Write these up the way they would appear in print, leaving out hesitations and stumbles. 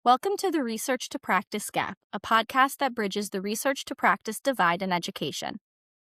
Welcome to the Research to Practice Gap, a podcast that bridges the research to practice divide in education.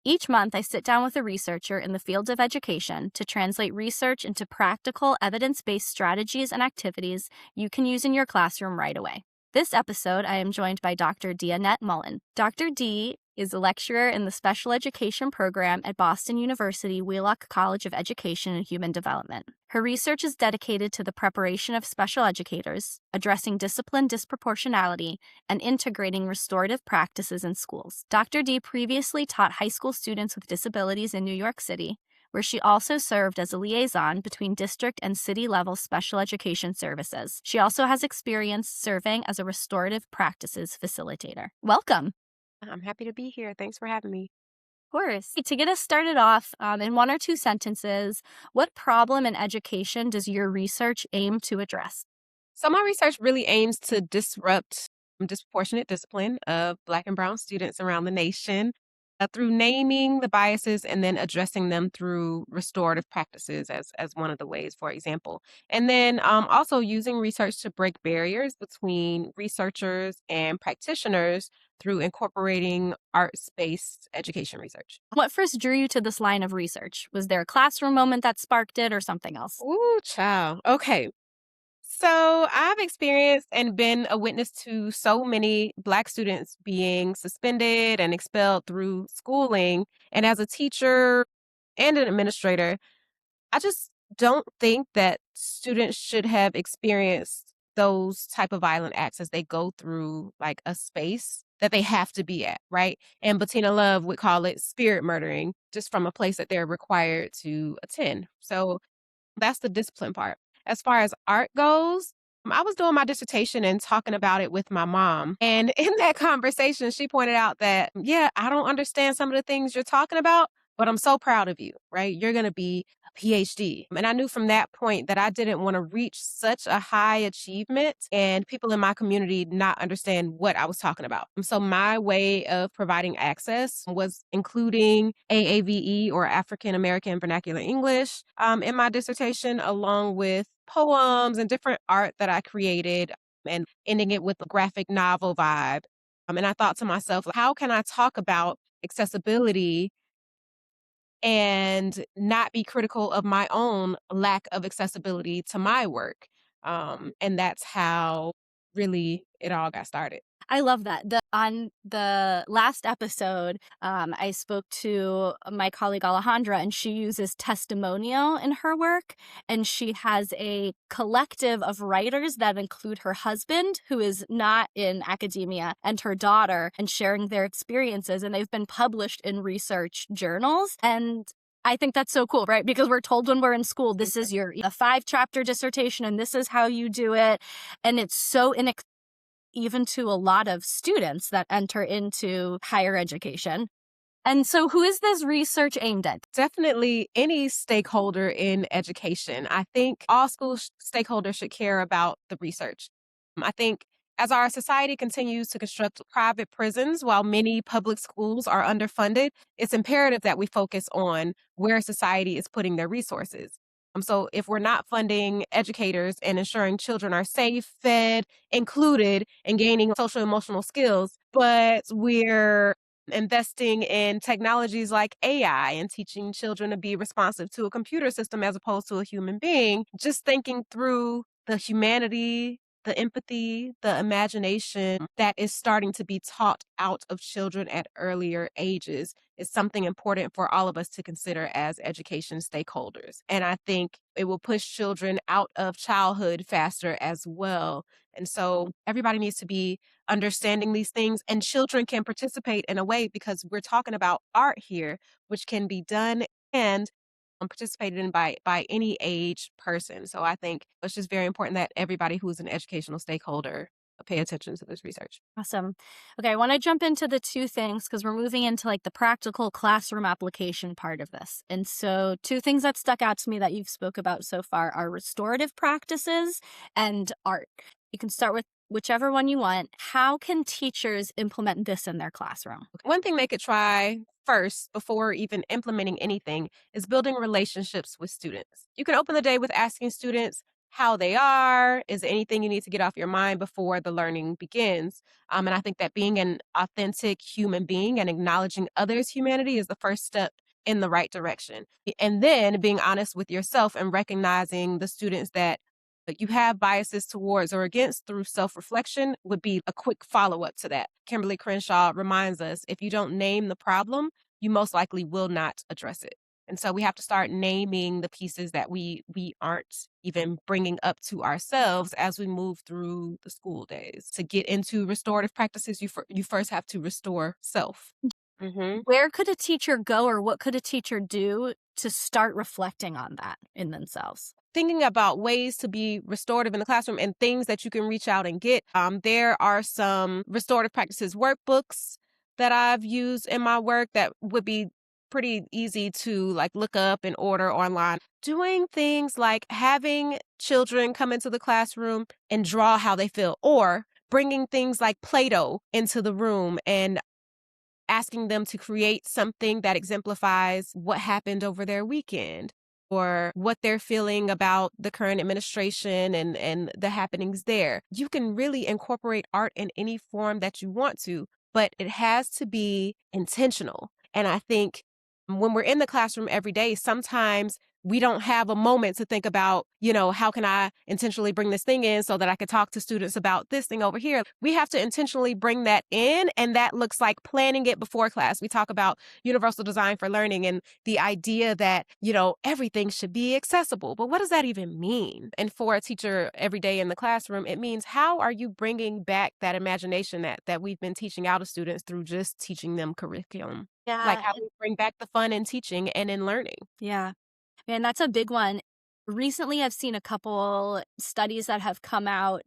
Each month, I sit down with a researcher in the field of education to translate research into practical, evidence-based strategies and activities you can use in your classroom right away. This episode, I am joined by Dr. Annette Mullen. Dr. D is a lecturer in the Special Education Program at Boston University Wheelock College of Education and Human Development. Her research is dedicated to the preparation of special educators, addressing discipline disproportionality, and integrating restorative practices in schools. Dr. D previously taught high school students with disabilities in New York City, where she also served as a liaison between district and city-level special education services. She also has experience serving as a restorative practices facilitator. Welcome. I'm happy to be here. Thanks for having me. Of course. To get us started off, in one or two sentences, what problem in education does your research aim to address? So, my research really aims to disrupt disproportionate discipline of Black and Brown students around the nation through naming the biases and then addressing them through restorative practices as one of the ways, for example. And then also using research to break barriers between researchers and practitioners through incorporating arts based education research. What first drew you to this line of research? Was there a classroom moment that sparked it or something else? Ooh, child. Okay. So I've experienced and been a witness to so many Black students being suspended and expelled through schooling. And as a teacher and an administrator, I just don't think that students should have experienced those type of violent acts as they go through like a space that they have to be at, right? And Bettina Love would call it spirit murdering, just from a place that they're required to attend. So that's the discipline part. As far as art goes, I was doing my dissertation and talking about it with my mom. And in that conversation, she pointed out that, yeah, I don't understand some of the things you're talking about, but I'm so proud of you, right? You're going to be a PhD. And I knew from that point that I didn't want to reach such a high achievement and people in my community not understand what I was talking about. And so my way of providing access was including AAVE or African American Vernacular English in my dissertation, along with poems and different art that I created and ending it with a graphic novel vibe. And I thought to myself, how can I talk about accessibility and not be critical of my own lack of accessibility to my work? And that's how really it all got started. I love that. On the last episode, I spoke to my colleague Alejandra, and she uses testimonial in her work. And she has a collective of writers that include her husband, who is not in academia, and her daughter, and sharing their experiences. And they've been published in research journals. And I think that's so cool, right? Because we're told when we're in school, this is your a 5-chapter dissertation, and this is how you do it. And it's so even to a lot of students that enter into higher education. And so who is this research aimed at? Definitely any stakeholder in education. I think all stakeholders should care about the research. I think as our society continues to construct private prisons while many public schools are underfunded, it's imperative that we focus on where society is putting their resources. So if we're not funding educators and ensuring children are safe, fed, included, and gaining social emotional skills, but we're investing in technologies like AI and teaching children to be responsive to a computer system as opposed to a human being, just thinking through the humanity, the empathy, the imagination that is starting to be taught out of children at earlier ages is something important for all of us to consider as education stakeholders. And I think it will push children out of childhood faster as well. And so everybody needs to be understanding these things, and children can participate in a way because we're talking about art here, which can be done and participated in by any age person. So I think it's just very important that everybody who's an educational stakeholder pay attention to this research. Awesome. Okay, I want to jump into the two things because we're moving into like the practical classroom application part of this. And so two things that stuck out to me that you've spoke about so far are restorative practices and art. You can start with whichever one you want. How can teachers implement this in their classroom? One thing they could try first before even implementing anything is building relationships with students. You can open the day with asking students, how they are? Is there anything you need to get off your mind before the learning begins? And I think that being an authentic human being and acknowledging others' humanity is the first step in the right direction. And then being honest with yourself and recognizing the students that you have biases towards or against through self-reflection would be a quick follow-up to that. Kimberlé Crenshaw reminds us, if you don't name the problem, you most likely will not address it. And so we have to start naming the pieces that we aren't even bringing up to ourselves as we move through the school days. To get into restorative practices, you first have to restore self. Mhm. Where could a teacher go, or what could a teacher do to start reflecting on that in themselves? Thinking about ways to be restorative in the classroom and things that you can reach out and get. There are some restorative practices workbooks that I've used in my work that would be pretty easy to like look up and order online. Doing things like having children come into the classroom and draw how they feel, or bringing things like Play-Doh into the room and asking them to create something that exemplifies what happened over their weekend or what they're feeling about the current administration and the happenings there. You can really incorporate art in any form that you want to, but it has to be intentional. And I think when we're in the classroom every day, sometimes we don't have a moment to think about, how can I intentionally bring this thing in so that I could talk to students about this thing over here? We have to intentionally bring that in, and that looks like planning it before class. We talk about universal design for learning and the idea that, everything should be accessible. But what does that even mean? And for a teacher every day in the classroom, it means how are you bringing back that imagination that we've been teaching out of students through just teaching them curriculum? Like Yeah. how do we bring back the fun in teaching and in learning? Yeah. Man, that's a big one. Recently, I've seen a couple studies that have come out.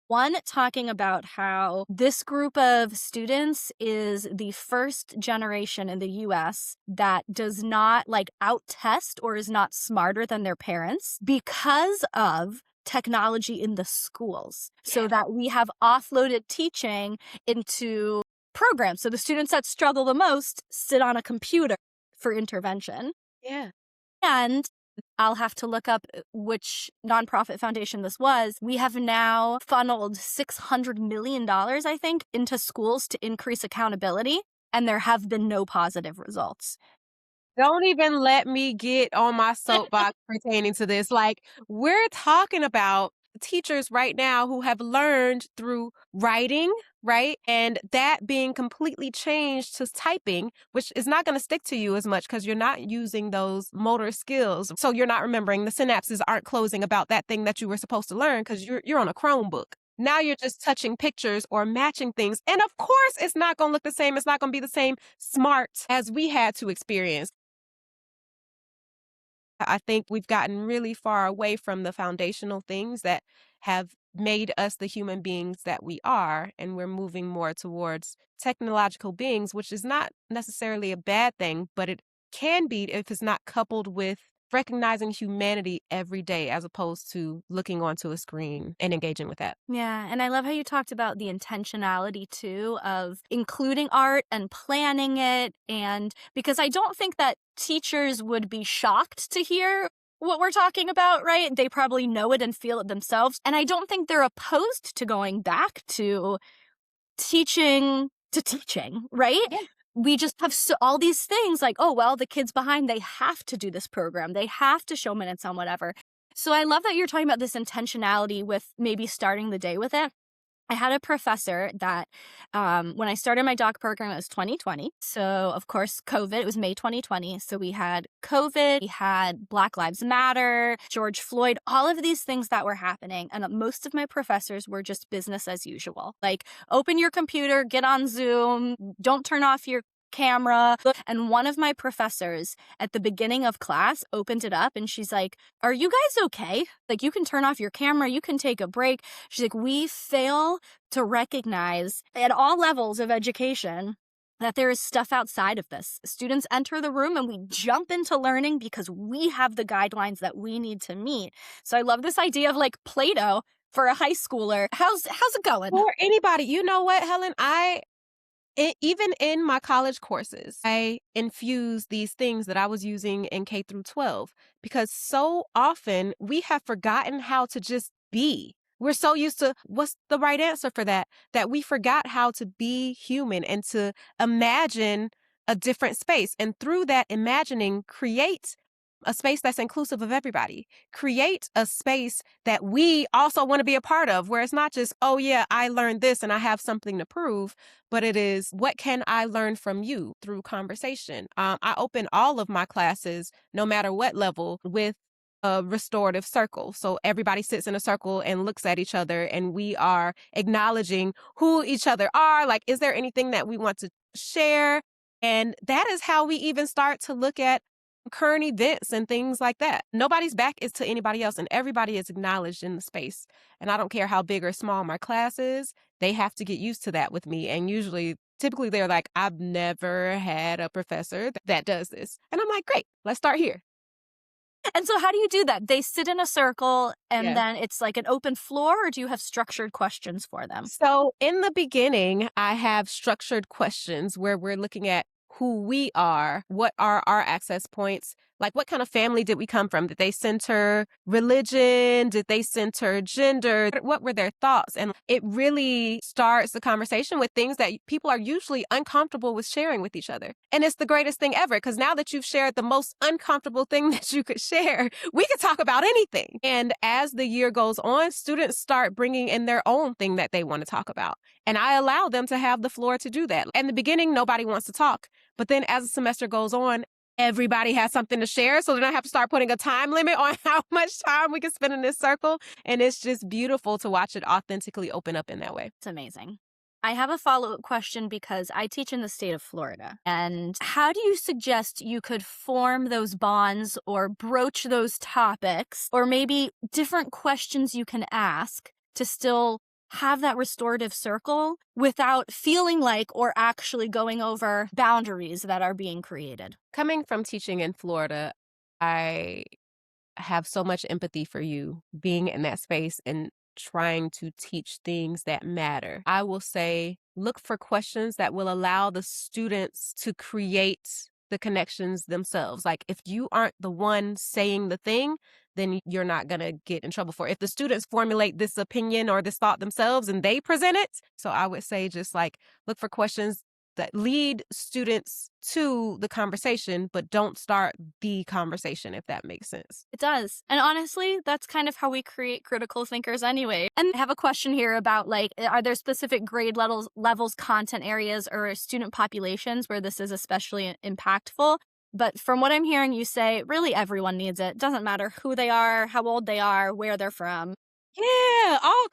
One talking about how this group of students is the first generation in the US that does not like out test or is not smarter than their parents because of technology in the schools. So that we have offloaded teaching into programs. So the students that struggle the most sit on a computer for intervention. Yeah. And I'll have to look up which nonprofit foundation this was. We have now funneled $600 million, I think, into schools to increase accountability, and there have been no positive results. Don't even let me get on my soapbox pertaining to this. Like, we're talking about teachers right now who have learned through writing, right? And that being completely changed to typing, which is not going to stick to you as much because you're not using those motor skills. So you're not remembering, the synapses aren't closing about that thing that you were supposed to learn because you're on a Chromebook. Now you're just touching pictures or matching things. And of course, it's not going to look the same. It's not going to be the same smart as we had to experience. I think we've gotten really far away from the foundational things that have made us the human beings that we are, and we're moving more towards technological beings, which is not necessarily a bad thing, but it can be if it's not coupled with recognizing humanity every day as opposed to looking onto a screen and engaging with that. Yeah, and I love how you talked about the intentionality too of including art and planning it. And because I don't think that teachers would be shocked to hear what we're talking about, right? They probably know it and feel it themselves. And I don't think they're opposed to going back to teaching, right? Yeah. We just have all these things like, oh, well, the kids behind, they have to do this program. They have to show minutes on whatever. So I love that you're talking about this intentionality with maybe starting the day with it. I had a professor that when I started my doc program, it was 2020. So, of course, COVID, it was May 2020. So we had COVID, we had Black Lives Matter, George Floyd, all of these things that were happening. And most of my professors were just business as usual. Like, open your computer, get on Zoom, don't turn off your camera. And one of my professors at the beginning of class opened it up and she's like, "Are you guys okay? Like, you can turn off your camera, you can take a break." She's like, "We fail to recognize at all levels of education that there is stuff outside of this. Students enter the room and we jump into learning because we have the guidelines that we need to meet." So I love this idea of like Play-Doh for a high schooler. How's it going? Or anybody, you know what, Helen? Even in my college courses, I infuse these things that I was using in K through 12 because so often we have forgotten how to just be. We're so used to what's the right answer for that, that we forgot how to be human and to imagine a different space. And through that imagining, create a space that's inclusive of everybody. Create a space that we also want to be a part of, where it's not just, oh, yeah, I learned this and I have something to prove, but it is, what can I learn from you through conversation? I open all of my classes, no matter what level, with a restorative circle. So everybody sits in a circle and looks at each other, and we are acknowledging who each other are. Like, is there anything that we want to share? And that is how we even start to look at current events and things like that. Nobody's back is to anybody else, and everybody is acknowledged in the space. And I don't care how big or small my class is, they have to get used to that with me. And typically, they're like, I've never had a professor that does this. And I'm like, great, let's start here. And so how do you do that? They sit in a circle and Yeah. then it's like an open floor, or do you have structured questions for them? So in the beginning, I have structured questions where we're looking at who we are, what are our access points, like what kind of family did we come from? Did they center religion? Did they center gender? What were their thoughts? And it really starts the conversation with things that people are usually uncomfortable with sharing with each other. And it's the greatest thing ever, because now that you've shared the most uncomfortable thing that you could share, we could talk about anything. And as the year goes on, students start bringing in their own thing that they want to talk about. And I allow them to have the floor to do that. In the beginning, nobody wants to talk. But then as the semester goes on, everybody has something to share. So then I have to start putting a time limit on how much time we can spend in this circle. And it's just beautiful to watch it authentically open up in that way. It's amazing. I have a follow-up question because I teach in the state of Florida. And how do you suggest you could form those bonds or broach those topics, or maybe different questions you can ask to still have that restorative circle without feeling like or actually going over boundaries that are being created? Coming from teaching in Florida, I have so much empathy for you being in that space and trying to teach things that matter. I will say, look for questions that will allow the students to create the connections themselves. Like, if you aren't the one saying the thing, then you're not going to get in trouble for it. If the students formulate this opinion or this thought themselves and they present it. So I would say, just like, look for questions that lead students to the conversation, but don't start the conversation, if that makes sense. It does. And honestly, that's kind of how we create critical thinkers anyway. And I have a question here about, like, are there specific grade levels, content areas, or student populations where this is especially impactful? But from what I'm hearing you say, really everyone needs it. Doesn't matter who they are, how old they are, where they're from. Yeah, all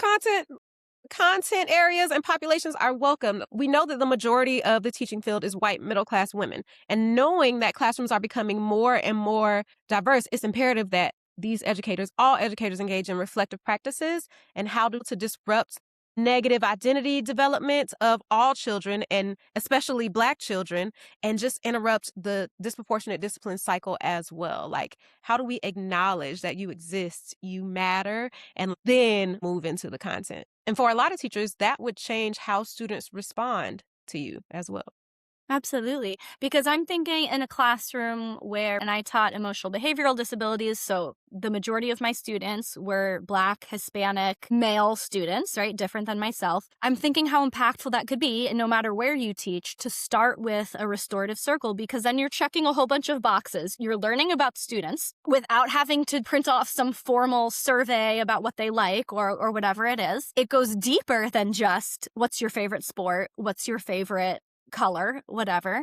content areas and populations are welcome. We know that the majority of the teaching field is white middle-class women. And knowing that classrooms are becoming more and more diverse, it's imperative that all educators engage in reflective practices and how to disrupt negative identity development of all children, and especially Black children, and just interrupt the disproportionate discipline cycle as well. Like, how do we acknowledge that you exist, you matter, and then move into the content? And for a lot of teachers, that would change how students respond to you as well. Absolutely. Because I'm thinking in a classroom and I taught emotional behavioral disabilities, so the majority of my students were Black, Hispanic, male students, right? Different than myself. I'm thinking how impactful that could be, and no matter where you teach, to start with a restorative circle, because then you're checking a whole bunch of boxes. You're learning about students without having to print off some formal survey about what they like or whatever it is. It goes deeper than just what's your favorite sport, what's your favorite color, whatever.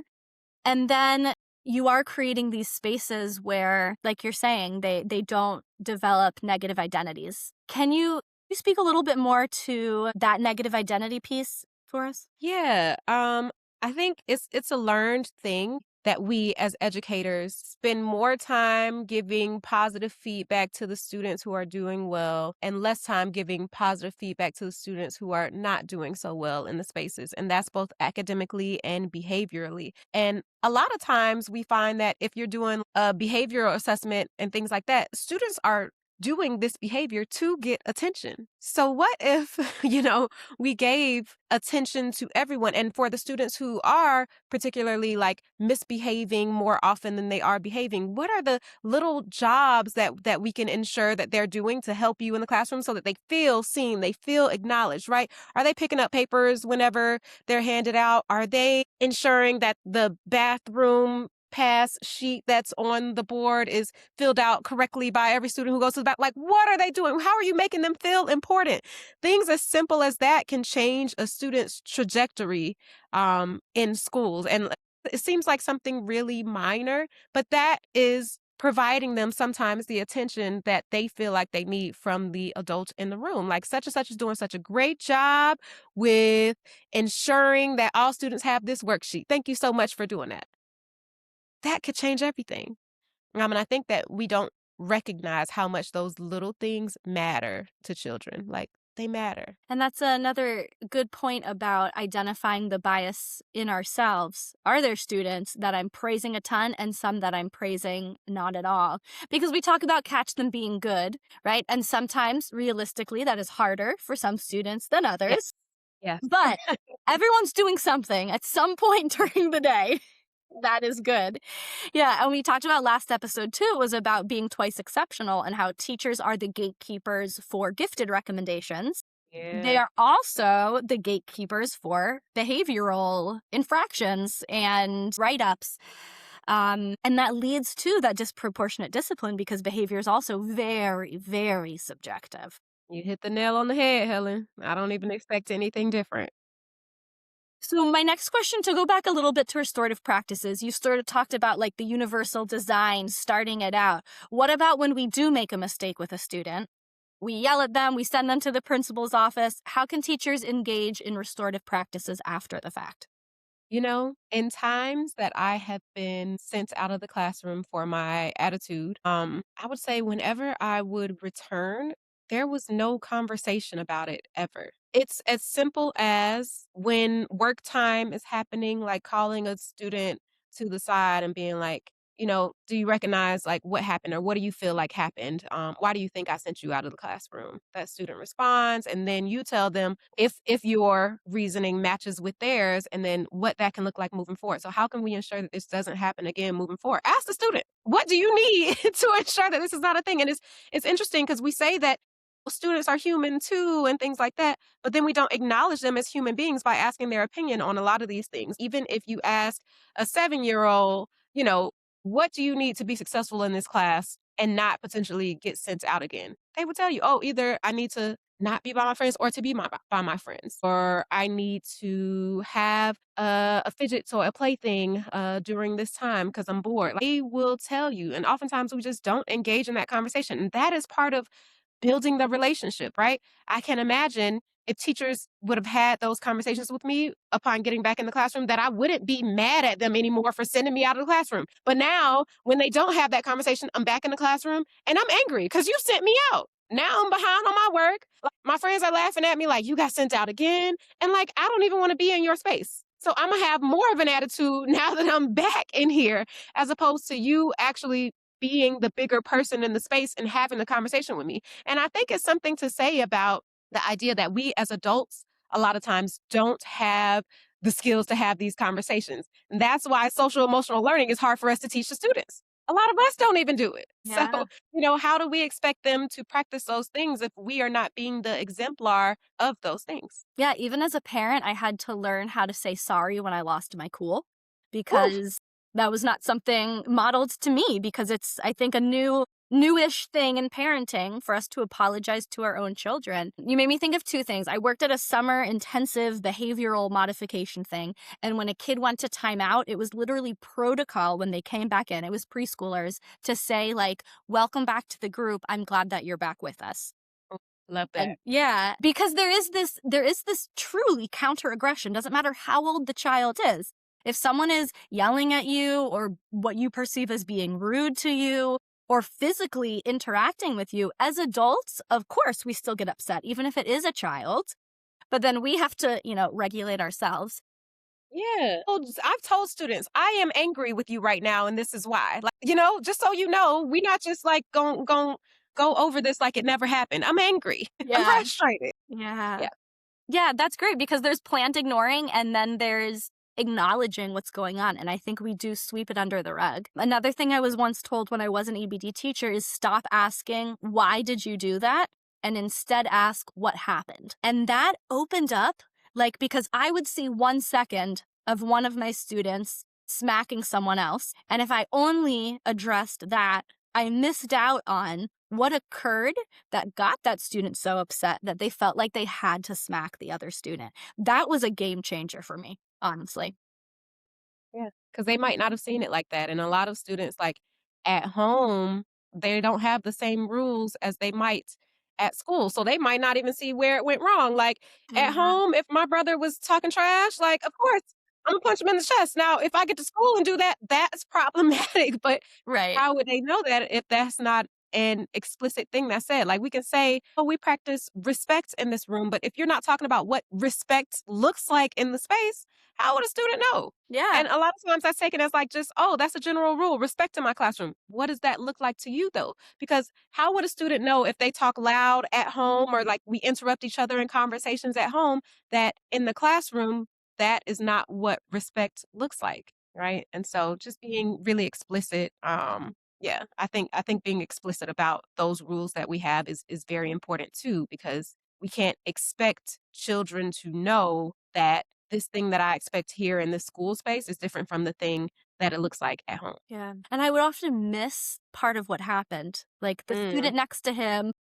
And then you are creating these spaces where, like you're saying, they don't develop negative identities. Can you speak a little bit more to that negative identity piece for us? Yeah, I think it's a learned thing that we as educators spend more time giving positive feedback to the students who are doing well and less time giving positive feedback to the students who are not doing so well in the spaces. And that's both academically and behaviorally. And a lot of times we find that if you're doing a behavioral assessment and things like that, students are doing this behavior to get attention. So what if, we gave attention to everyone, and for the students who are particularly like misbehaving more often than they are behaving, what are the little jobs that we can ensure that they're doing to help you in the classroom so that they feel seen, they feel acknowledged, right? Are they picking up papers whenever they're handed out? Are they ensuring that the bathroom pass sheet that's on the board is filled out correctly by every student who goes to the back? Like, what are they doing? How are you making them feel important? Things as simple as that can change a student's trajectory in schools. And it seems like something really minor, but that is providing them sometimes the attention that they feel like they need from the adult in the room. Like, such and such is doing such a great job with ensuring that all students have this worksheet. Thank you so much for doing that. That could change everything. And I think that we don't recognize how much those little things matter to children. Like, they matter. And that's another good point about identifying the bias in ourselves. Are there students that I'm praising a ton and some that I'm praising not at all? Because we talk about catch them being good, right? And sometimes, realistically, that is harder for some students than others. Yes. But everyone's doing something at some point during the day. That is good. Yeah, and we talked about last episode too, was about being twice exceptional and how teachers are the gatekeepers for gifted recommendations. They Yeah. are also the gatekeepers for behavioral infractions and write-ups. And that leads to that disproportionate discipline because behavior is also very, very subjective. You hit the nail on the head, Helen. I don't even expect anything different. So my next question, to go back a little bit to restorative practices, you sort of talked about like the universal design, starting it out. What about when we do make a mistake with a student? We yell at them, we send them to the principal's office. How can teachers engage in restorative practices after the fact? In times that I have been sent out of the classroom for my attitude, I would say whenever I would return, there was no conversation about it ever. It's as simple as when work time is happening, like calling a student to the side and being like, do you recognize like what happened or what do you feel like happened? Why do you think I sent you out of the classroom? That student responds, and then you tell them if your reasoning matches with theirs, and then what that can look like moving forward. So how can we ensure that this doesn't happen again moving forward? Ask the student, what do you need to ensure that this is not a thing? And it's interesting because we say that students are human too and things like that, but then we don't acknowledge them as human beings by asking their opinion on a lot of these things. Even if you ask a 7-year-old, what do you need to be successful in this class and not potentially get sent out again? They would tell you, oh, either I need to not be by my friends or to be by my friends, or I need to have a fidget toy, a plaything during this time because I'm bored. Like, they will tell you. And oftentimes we just don't engage in that conversation. And that is part of building the relationship, right? I can imagine if teachers would have had those conversations with me upon getting back in the classroom, that I wouldn't be mad at them anymore for sending me out of the classroom. But now, when they don't have that conversation, I'm back in the classroom and I'm angry because you sent me out. Now I'm behind on my work. Like, my friends are laughing at me like, you got sent out again. And like, I don't even want to be in your space. So I'm going to have more of an attitude now that I'm back in here, as opposed to you actually being the bigger person in the space and having the conversation with me. And I think it's something to say about the idea that we as adults a lot of times don't have the skills to have these conversations. And that's why social emotional learning is hard for us to teach the students. A lot of us don't even do it. Yeah. So, how do we expect them to practice those things if we are not being the exemplar of those things? Yeah, even as a parent, I had to learn how to say sorry when I lost my cool Oof. because that was not something modeled to me, because it's, I think, a newish thing in parenting for us to apologize to our own children. You made me think of two things. I worked at a summer intensive behavioral modification thing, and when a kid went to timeout, it was literally protocol when they came back in. It was preschoolers to say like, "Welcome back to the group. I'm glad that you're back with us." Love that. And yeah, because there is this truly counter-aggression. Doesn't matter how old the child is. If someone is yelling at you or what you perceive as being rude to you or physically interacting with you, as adults, of course, we still get upset, even if it is a child. But then we have to, regulate ourselves. Yeah. I've told students, I am angry with you right now, and this is why. Like, just so you know, we're not just like going go over this like it never happened. I'm angry. I'm Yeah. frustrated. Yeah. Yeah. Yeah, that's great because there's planned ignoring and then there's acknowledging what's going on. And I think we do sweep it under the rug. Another thing I was once told when I was an EBD teacher is stop asking, why did you do that? And instead ask what happened. And that opened up, like, because I would see 1 second of one of my students smacking someone else. And if I only addressed that, I missed out on what occurred that got that student so upset that they felt like they had to smack the other student. That was a game changer for me, honestly. Yeah, because they might not have seen it like that, and a lot of students, like, at home, they don't have the same rules as they might at school, so they might not even see where it went wrong, like, at Yeah. home, if my brother was talking trash, like, of course, Imma punch him in the chest. Now, if I get to school and do that, that's problematic, but Right. how would they know that if that's not an explicit thing that's said? Like, we can say, "Oh, we practice respect in this room," but if you're not talking about what respect looks like in the space, how would a student know? Yeah. And a lot of times that's taken as like just, oh, that's a general rule, respect in my classroom. What does that look like to you though? Because how would a student know if they talk loud at home or like we interrupt each other in conversations at home that in the classroom, that is not what respect looks like, right? And so just being really explicit, yeah, I think being explicit about those rules that we have is very important too, because we can't expect children to know that this thing that I expect here in this school space is different from the thing that it looks like at home. Yeah. And I would often miss part of what happened. Like the Mm, student next to him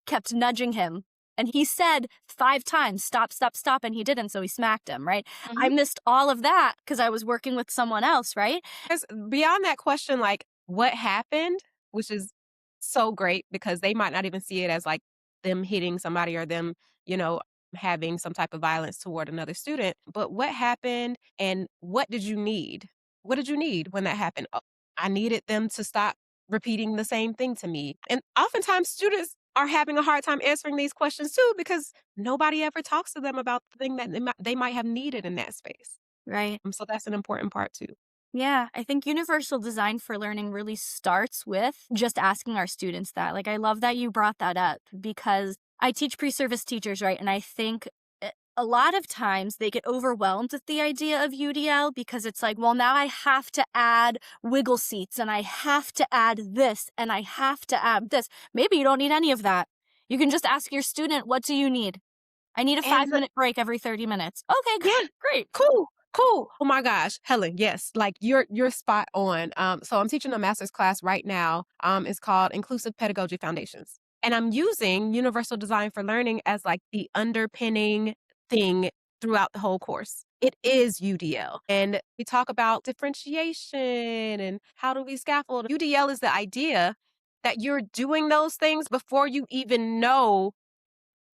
kept nudging him. And he said 5 times, stop, stop, stop. And he didn't. So he smacked him, right? I mhm. missed all of that because I was working with someone else, right? 'Cause beyond that question, like, what happened, which is so great because they might not even see it as, like, them hitting somebody or them, you know, having some type of violence toward another student, but what happened and what did you need? What did you need when that happened? "Oh, I needed them to stop repeating the same thing to me." And oftentimes, students are having a hard time answering these questions too because nobody ever talks to them about the thing that they might have needed in that space. Right. So that's an important part too. Yeah, I think universal design for learning really starts with just asking our students that. Like, I love that you brought that up because I teach pre service teachers, right? And I think a lot of times they get overwhelmed with the idea of UDL because it's like, well, now I have to add wiggle seats and I have to add this and I have to add this. Maybe you don't need any of that. You can just ask your student, what do you need? I need a And 5 minute break every 30 minutes. Okay, yeah, great. cool, cool. Oh my gosh, Helen, yes, like you're spot on. So I'm teaching a master's class right now. It's called Inclusive Pedagogy Foundations. And I'm using universal design for learning as like the underpinning thing throughout the whole course. It is UDL. And we talk about differentiation and how do we scaffold. UDL is the idea that you're doing those things before you even know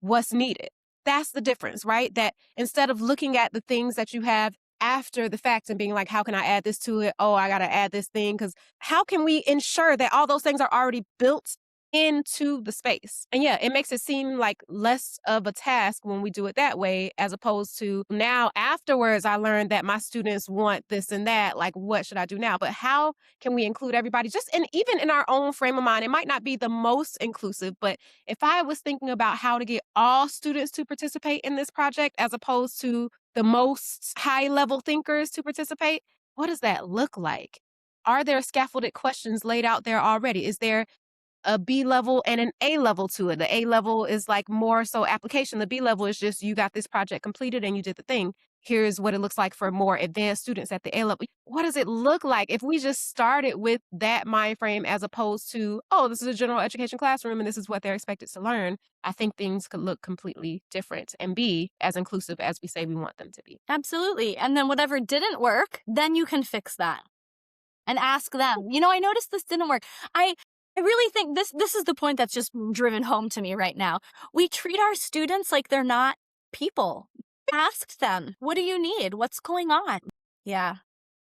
what's needed. That's the difference, right? That instead of looking at the things that you have after the fact and being like, how can I add this to it? Oh, I got to add this thing. Because how can we ensure that all those things are already built into the space? And yeah, it makes it seem like less of a task when we do it that way, as opposed to now afterwards, I learned that my students want this and that. Like, what should I do now? But how can we include everybody just and even in our own frame of mind? It might not be the most inclusive, but if I was thinking about how to get all students to participate in this project as opposed to the most high level thinkers to participate, what does that look like? Are there scaffolded questions laid out there already? Is there a B level and an A level to it? The A level is like more so application. The B level is just you got this project completed and you did the thing. Here's what it looks like for more advanced students at the A level. What does it look like if we just started with that mind frame as opposed to, oh, this is a general education classroom and this is what they're expected to learn? I think things could look completely different and be as inclusive as we say we want them to be. Absolutely. And then whatever didn't work, then you can fix that and ask them. I noticed this didn't work. I really think this is the point that's just driven home to me right now. We treat our students like they're not people. Ask them, what do you need? What's going on? Yeah.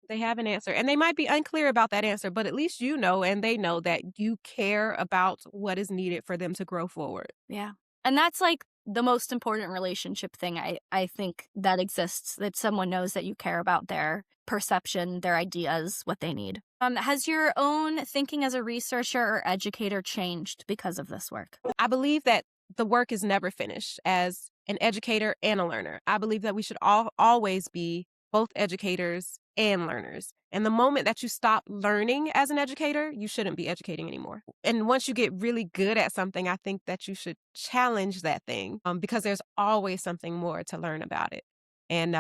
They have an answer and they might be unclear about that answer, but at least you know and they know that you care about what is needed for them to grow forward. Yeah. And that's like the most important relationship thing I think that exists, that someone knows that you care about their perception, their ideas, what they need. Has your own thinking as a researcher or educator changed because of this work? I believe that the work is never finished as an educator and a learner. I believe that we should always be both educators and learners. And the moment that you stop learning as an educator, you shouldn't be educating anymore. And once you get really good at something, I think that you should challenge that thing because there's always something more to learn about it. And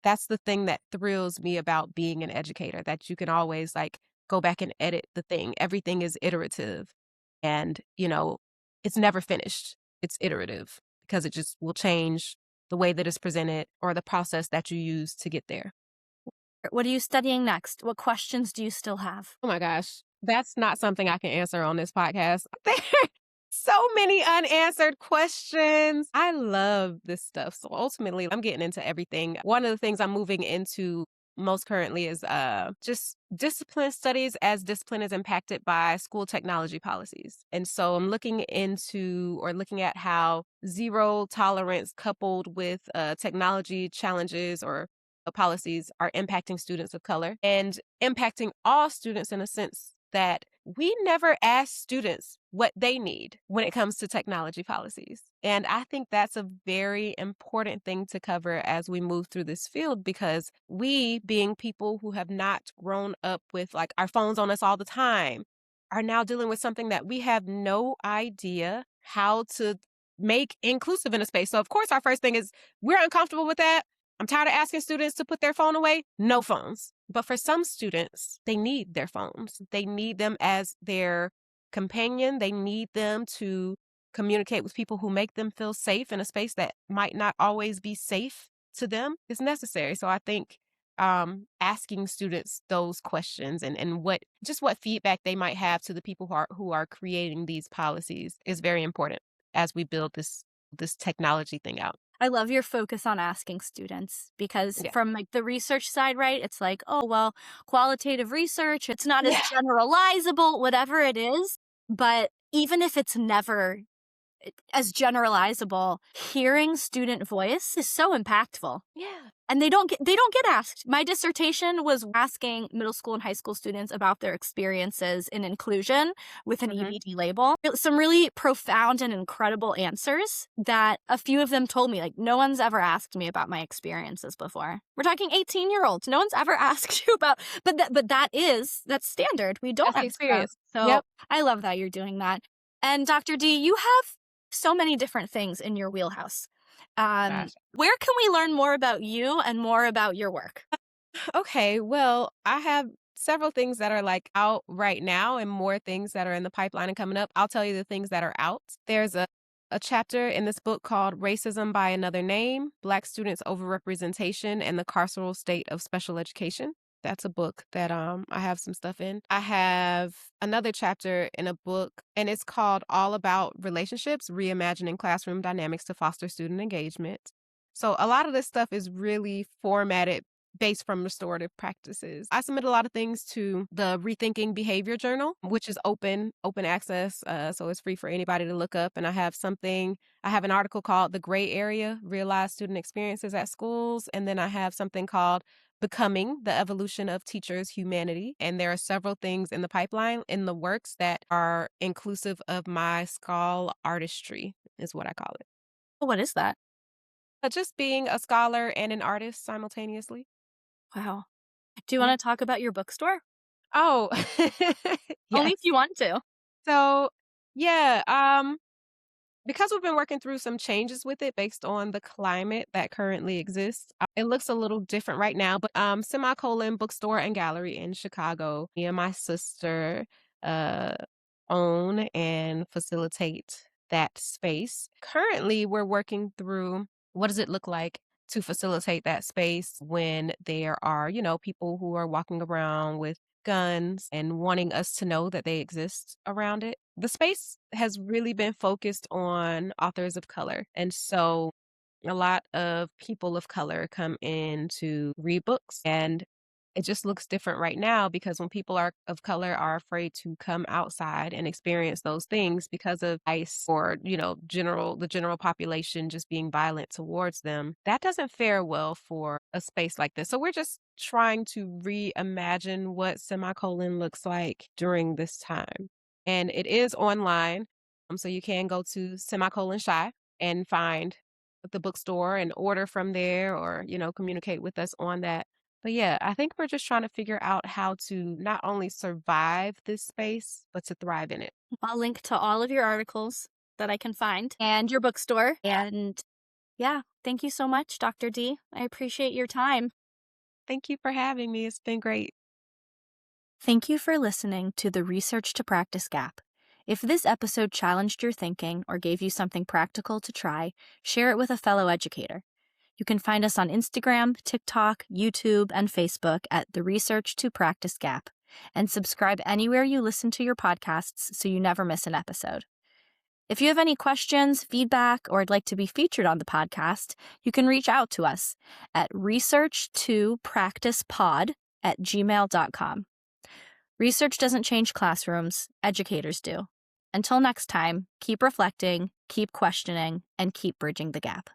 that's the thing that thrills me about being an educator, that you can always like go back and edit the thing. Everything is iterative. And, it's never finished. It's iterative because it just will change the way that it's presented or the process that you use to get there. What are you studying next? What questions do you still have? Oh my gosh, that's not something I can answer on this podcast. There are so many unanswered questions. I love this stuff. So ultimately, I'm getting into everything. One of the things I'm moving into most currently is just discipline studies as discipline is impacted by school technology policies. And so I'm looking at how zero tolerance coupled with technology challenges or policies are impacting students of color and impacting all students in a sense that we never ask students what they need when it comes to technology policies. And I think that's a very important thing to cover as we move through this field because we, being people who have not grown up with like our phones on us all the time, are now dealing with something that we have no idea how to make inclusive in a space. So of course, our first thing is we're uncomfortable with that. I'm tired of asking students to put their phone away. No phones. But for some students, they need their phones. They need them as their companion. They need them to communicate with people who make them feel safe in a space that might not always be safe to them is necessary. So I think asking students those questions and what feedback they might have to the people who are creating these policies is very important as we build this technology thing out. I love your focus on asking students because Yeah. from like the research side, right? It's like, oh, well, qualitative research, it's not as Yeah. generalizable, whatever it is. But even if it's never as generalizable, hearing student voice is so impactful. Yeah. And they don't get asked. My dissertation was asking middle school and high school students about their experiences in inclusion with an EBD label. Some really profound and incredible answers that a few of them told me, like, no one's ever asked me about my experiences before. We're talking 18-year-olds. No one's ever asked you about, but that's standard. We don't That's the have experience. So Yep. I love that you're doing that. And Dr. D, you have so many different things in your wheelhouse. Gosh. Where can we learn more about you and more about your work? Okay, well, I have several things that are like out right now and more things that are in the pipeline and coming up. I'll tell you the things that are out. There's a chapter in this book called Racism by Another Name, Black Students Overrepresentation and the Carceral State of Special Education. That's a book that I have some stuff in. I have another chapter in a book, and it's called All About Relationships, Reimagining Classroom Dynamics to Foster Student Engagement. So a lot of this stuff is really formatted based from restorative practices. I submit a lot of things to the Rethinking Behavior Journal, which is open access, so it's free for anybody to look up. And I have an article called The Gray Area, Realized Student Experiences at Schools. And then I have something called Becoming, the Evolution of Teachers' Humanity. And there are several things in the pipeline, in the works that are inclusive of my scholar artistry, is what I call it. What is that? But just being a scholar and an artist simultaneously. Wow. Do you Yeah. want to talk about your bookstore? Oh, Only yes. if you want to. So, yeah, because we've been working through some changes with it based on the climate that currently exists, it looks a little different right now, but Semicolon Bookstore and Gallery in Chicago, me and my sister uh, own and facilitate that space. Currently, we're working through what does it look like to facilitate that space when there are, people who are walking around with guns and wanting us to know that they exist around it. The space has really been focused on authors of color. And so a lot of people of color come in to read books, and it just looks different right now because when people of color are afraid to come outside and experience those things because of ICE or, the general population just being violent towards them, that doesn't fare well for a space like this. So we're just trying to reimagine what semicolon looks like during this time. And it is online. So you can go to semicolon shy and find the bookstore and order from there or, communicate with us on that. But yeah, I think we're just trying to figure out how to not only survive this space, but to thrive in it. I'll link to all of your articles that I can find and your bookstore. And yeah, thank you so much, Dr. D. I appreciate your time. Thank you for having me. It's been great. Thank you for listening to the Research to Practice Gap. If this episode challenged your thinking or gave you something practical to try, share it with a fellow educator. You can find us on Instagram, TikTok, YouTube, and Facebook at the Research to Practice Gap, and subscribe anywhere you listen to your podcasts so you never miss an episode. If you have any questions, feedback, or would like to be featured on the podcast, you can reach out to us at researchtopracticepod@gmail.com. Research doesn't change classrooms, educators do. Until next time, keep reflecting, keep questioning, and keep bridging the gap.